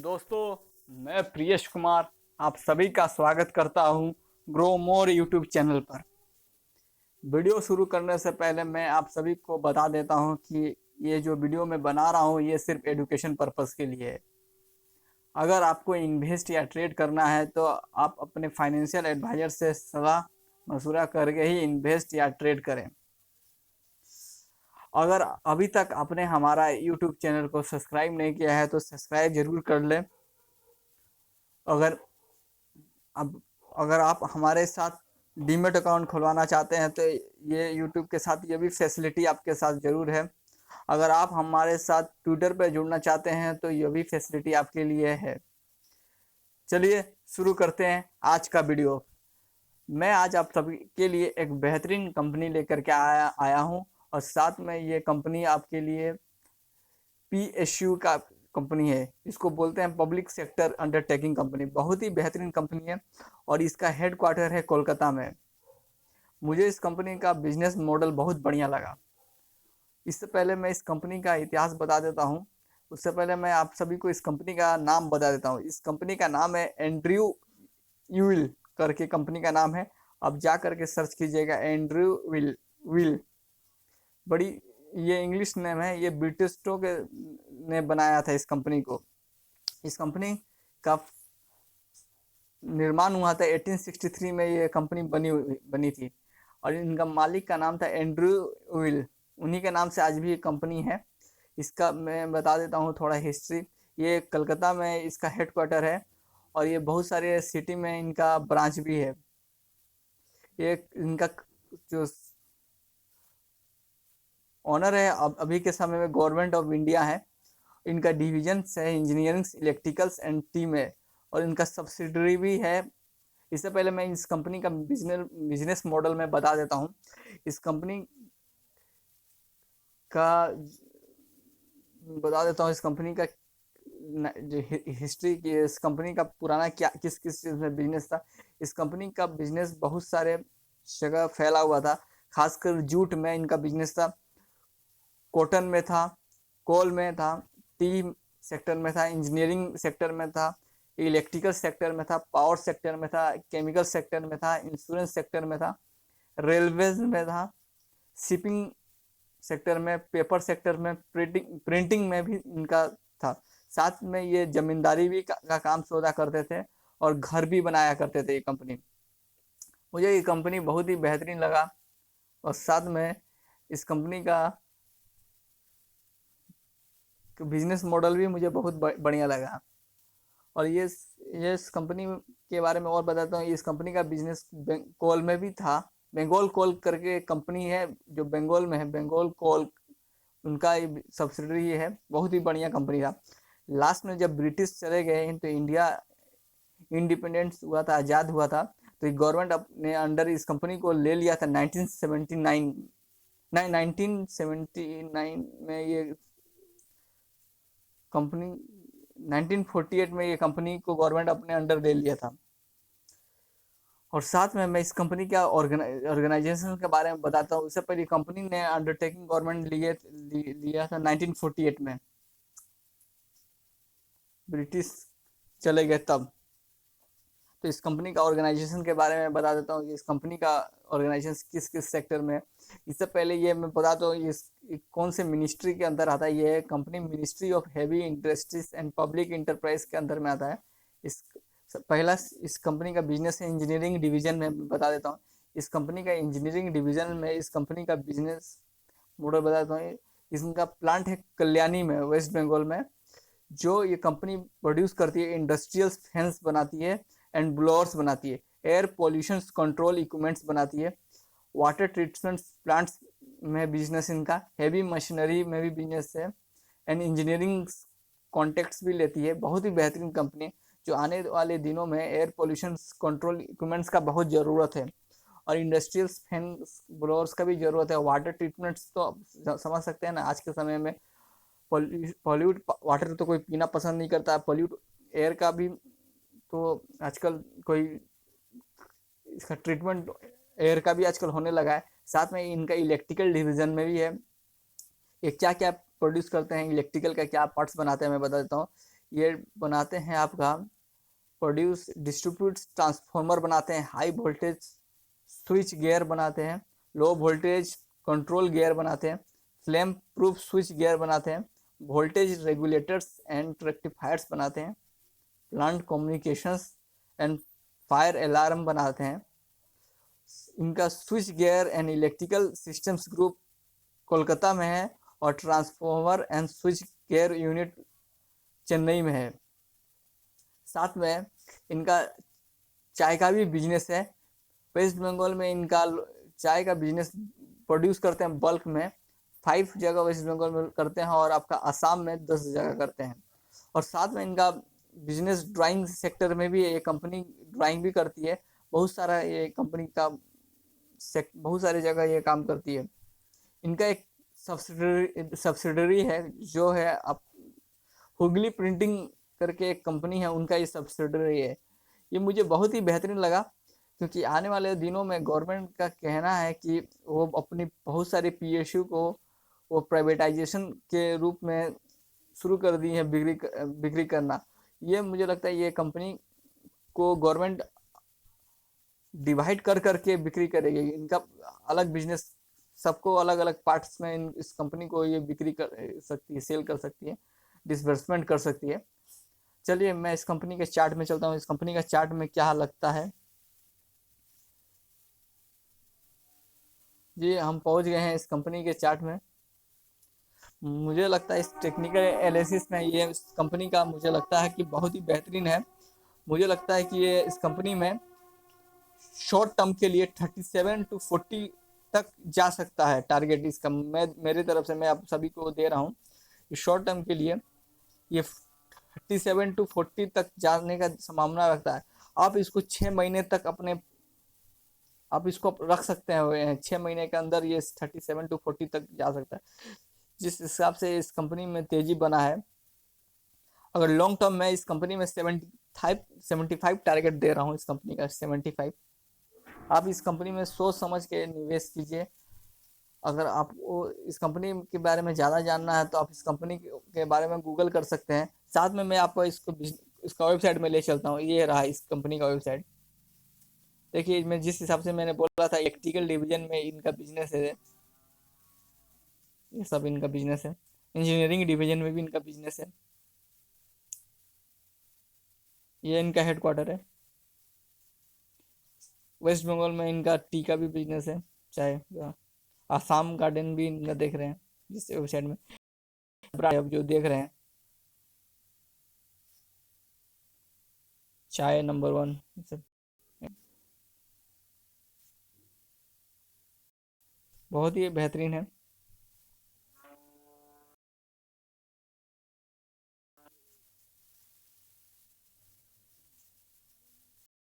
दोस्तों, मैं प्रियेश कुमार आप सभी का स्वागत करता हूं ग्रो मोर यूट्यूब चैनल पर। वीडियो शुरू करने से पहले मैं आप सभी को बता देता हूं कि ये जो वीडियो मैं बना रहा हूं ये सिर्फ एजुकेशन पर्पस के लिए है। अगर आपको इन्वेस्ट या ट्रेड करना है तो आप अपने फाइनेंशियल एडवाइजर से सलाह मशुरा करके ही इन्वेस्ट या ट्रेड करें। अगर अभी तक आपने हमारा यूट्यूब चैनल को सब्सक्राइब नहीं किया है तो सब्सक्राइब जरूर कर लें। अगर अब अगर आप हमारे साथ डीमेट अकाउंट खुलवाना चाहते हैं तो ये यूट्यूब के साथ ये भी फैसिलिटी आपके साथ ज़रूर है। अगर आप हमारे साथ ट्विटर पर जुड़ना चाहते हैं तो ये भी फैसिलिटी आपके लिए है। चलिए शुरू करते हैं आज का वीडियो। मैं आज आप सभी के लिए एक बेहतरीन कंपनी लेकर के आया हूँ और साथ में ये कंपनी आपके लिए PSU का कंपनी है। इसको बोलते हैं पब्लिक सेक्टर अंडरटेकिंग कंपनी। बहुत ही बेहतरीन कंपनी है और इसका हेड क्वार्टर है कोलकाता में। मुझे इस कंपनी का बिजनेस मॉडल बहुत बढ़िया लगा। इससे पहले मैं इस कंपनी का इतिहास बता देता हूँ। उससे पहले मैं आप सभी को इस कंपनी का नाम बता देता हूँ। इस कंपनी का नाम है एंड्रयू यूल करके कंपनी का नाम है। आप जा करके सर्च कीजिएगा एंड्रयू विल। बड़ी ये इंग्लिश नेम है। ये ब्रिटिशों के ने बनाया था इस कंपनी को। इस कंपनी का निर्माण हुआ था 1863 में। ये कंपनी बनी थी और इनका मालिक का नाम था एंड्रयू विल। उन्हीं के नाम से आज भी ये कंपनी है। इसका मैं बता देता हूँ थोड़ा हिस्ट्री। ये कलकत्ता में इसका हेडक्वार्टर है और ये बहुत सारे सिटी में इनका ब्रांच भी है। ये इनका जो ऑनर है अब अभी के समय में गवर्नमेंट ऑफ इंडिया है। इनका डिवीजन है इंजीनियरिंग इलेक्ट्रिकल्स एंड टीम है और इनका सब्सिडरी भी है। इससे पहले मैं इस कंपनी का बिजनेस मॉडल में बता देता हूँ। इस कंपनी का बता देता हूँ इस कंपनी का जो हिस्ट्री की। इस कंपनी का पुराना क्या किस किस चीज़ में बिजनेस था। इस कंपनी का बिजनेस बहुत सारे जगह फैला हुआ था। खासकर जूट में इनका बिजनेस था, कॉटन में था, कोल में था, टी सेक्टर में था, इंजीनियरिंग सेक्टर में था, इलेक्ट्रिकल सेक्टर में था, पावर सेक्टर में था, केमिकल सेक्टर में था, इंश्योरेंस सेक्टर में था, रेलवेज में था, शिपिंग सेक्टर में, पेपर सेक्टर में, प्रिंटिंग में भी इनका था। साथ में ये जमींदारी भी का काम सौदा करते थे और घर भी बनाया करते थे। ये कंपनी मुझे ये कंपनी बहुत ही बेहतरीन लगा और साथ में इस कंपनी का बिजनेस मॉडल भी मुझे बहुत बढ़िया लगा। और ये इस कंपनी के बारे में और बताता हूँ। इस कंपनी का बिजनेस कोल में भी था। बंगाल कोल करके कंपनी है जो बंगाल में है, बंगाल कोल उनका सब्सिडरी है। बहुत ही बढ़िया कंपनी था। लास्ट में जब ब्रिटिश चले गए तो इंडिया इंडिपेंडेंस हुआ था, आज़ाद हुआ था, तो गवर्नमेंट अपने अंडर इस कंपनी को ले लिया था 1979 में। ये कंपनी 1948 में ये कंपनी को गवर्नमेंट अपने अंडर ले लिया था। और साथ में मैं इस कंपनी का ऑर्गेनाइजेशन के बारे में बताता हूँ। उससे पहले कंपनी ने अंडरटेकिंग गवर्नमेंट लिया था 1948 में। ब्रिटिश चले गए तब। तो इस कंपनी का ऑर्गेनाइजेशन के बारे में बता देता हूँ कि इस कंपनी का ऑर्गेनाइजेशन किस किस सेक्टर में। इससे पहले ये मैं बताता हूँ इस कौन से मिनिस्ट्री के अंदर आता है। ये company ministry of heavy industries and public enterprise के अंदर में आता है। इस पहला इस कंपनी का बिजनेस है इंजीनियरिंग डिवीजन में बता देता हूँ। इस कंपनी का इंजीनियरिंग डिवीजन में इस कंपनी का बिजनेस मॉडल बताता हूँ। इसका प्लांट है कल्याणी में, वेस्ट बंगाल में। जो ये कंपनी प्रोड्यूस करती है इंडस्ट्रियल फैंस बनाती है एंड ब्लोअर्स बनाती है, एयर पोल्यूशन कंट्रोल इक्विपमेंट्स बनाती है, वाटर ट्रीटमेंट प्लांट्स में बिजनेस इनका, हैवी मशीनरी में भी बिजनेस है एंड इंजीनियरिंग कॉन्टेक्ट्स भी लेती है। बहुत ही बेहतरीन कंपनी जो आने वाले दिनों में एयर पोल्यूशन कंट्रोल इक्विपमेंट्स का बहुत ज़रूरत है और इंडस्ट्रियल फैन ब्लोअर्स का भी ज़रूरत है। वाटर ट्रीटमेंट्स तो समझ सकते हैं ना, आज के समय में पॉल्यूट वाटर तो कोई पीना पसंद नहीं करता। पॉल्यूट एयर का भी तो आजकल कोई इसका ट्रीटमेंट एयर का भी आजकल होने लगा है। साथ में इनका इलेक्ट्रिकल डिवीजन में भी है। ये क्या क्या प्रोड्यूस करते हैं, इलेक्ट्रिकल का क्या पार्ट्स बनाते हैं मैं बता देता हूँ। ये बनाते हैं आपका प्रोड्यूस डिस्ट्रीब्यूट ट्रांसफार्मर बनाते हैं, हाई वोल्टेज स्विच गियर बनाते हैं, लो वोल्टेज कंट्रोल गियर बनाते हैं, फ्लेम प्रूफ स्विच गियर बनाते हैं, वोल्टेज रेगुलेटर्स एंड रेक्टिफायर्स बनाते हैं, plant communications and fire alarm बनाते हैं। इनका switch gear and electrical systems group Kolkata में है और transformer and switch gear unit Chennai में है। साथ में इनका चाय का भी बिजनेस है। वेस्ट बंगाल में इनका चाय का बिजनेस प्रोड्यूस करते हैं बल्क में, 5 जगह वेस्ट बंगाल में करते हैं और आपका आसाम में 10 जगह करते हैं। और साथ में इनका बिजनेस ड्राइंग सेक्टर में भी ये कंपनी ड्राइंग भी करती है। बहुत सारा ये कंपनी का बहुत सारी जगह ये काम करती है। इनका एक सब्सिडरी है जो है आप हुगली प्रिंटिंग करके एक कंपनी है, उनका ये सब्सिडरी है। ये मुझे बहुत ही बेहतरीन लगा क्योंकि आने वाले दिनों में गवर्नमेंट का कहना है कि वो अपनी बहुत सारे पीएसयू को वो प्राइवेटाइजेशन के रूप में शुरू कर दी है बिक्री करना। ये मुझे लगता है ये कंपनी को गवर्नमेंट डिवाइड कर करके बिक्री करेगी। इनका अलग बिजनेस, सबको अलग अलग पार्ट्स में इस कंपनी को ये बिक्री कर सकती है, सेल कर सकती है, डिसबर्समेंट कर सकती है। चलिए मैं इस कंपनी के चार्ट में चलता हूँ, इस कंपनी का चार्ट में क्या लगता है। जी हम पहुंच गए हैं इस कंपनी के चार्ट में। मुझे लगता है इस टेक्निकल एनालिसिस में ये इस कंपनी का मुझे लगता है कि बहुत ही बेहतरीन है। मुझे लगता है कि ये इस कंपनी में शॉर्ट टर्म के लिए 37 to 40 तक जा सकता है टारगेट इसका। मैं मेरी तरफ से मैं आप सभी को दे रहा हूँ शॉर्ट टर्म के लिए ये 37 to 40 तक जाने का संभावना रखता है। आप इसको 6 महीने तक आप इसको रख सकते हैं, 6 महीने के अंदर ये 37 to 40 तक जा सकता है, जिस हिसाब से इस कंपनी में तेजी बना है। अगर लॉन्ग टर्म में इस कंपनी में 75 टारगेट दे रहा हूँ इस कंपनी का 75। आप इस कंपनी में सोच समझ के निवेश कीजिए। अगर आपको इस कंपनी के बारे में ज़्यादा जानना है तो आप इस कंपनी के बारे में गूगल कर सकते हैं। साथ में मैं आपको इसका वेबसाइट में ले चलता हूँ। ये रहा इस कंपनी का वेबसाइट। देखिए मैं जिस हिसाब से मैंने बोला था इलेक्ट्रिकल डिवीजन में इनका बिजनेस है, ये सब इनका बिजनेस है। इंजीनियरिंग डिवीजन में भी इनका बिजनेस है। ये इनका हेडक्वार्टर है। वेस्ट बंगाल में इनका टी का भी बिजनेस है, चाय का। आसाम गार्डन भी इनका देख रहे हैं जिस वेबसाइट में अब जो देख रहे हैं, चाय नंबर 1 सब बहुत ही बेहतरीन है।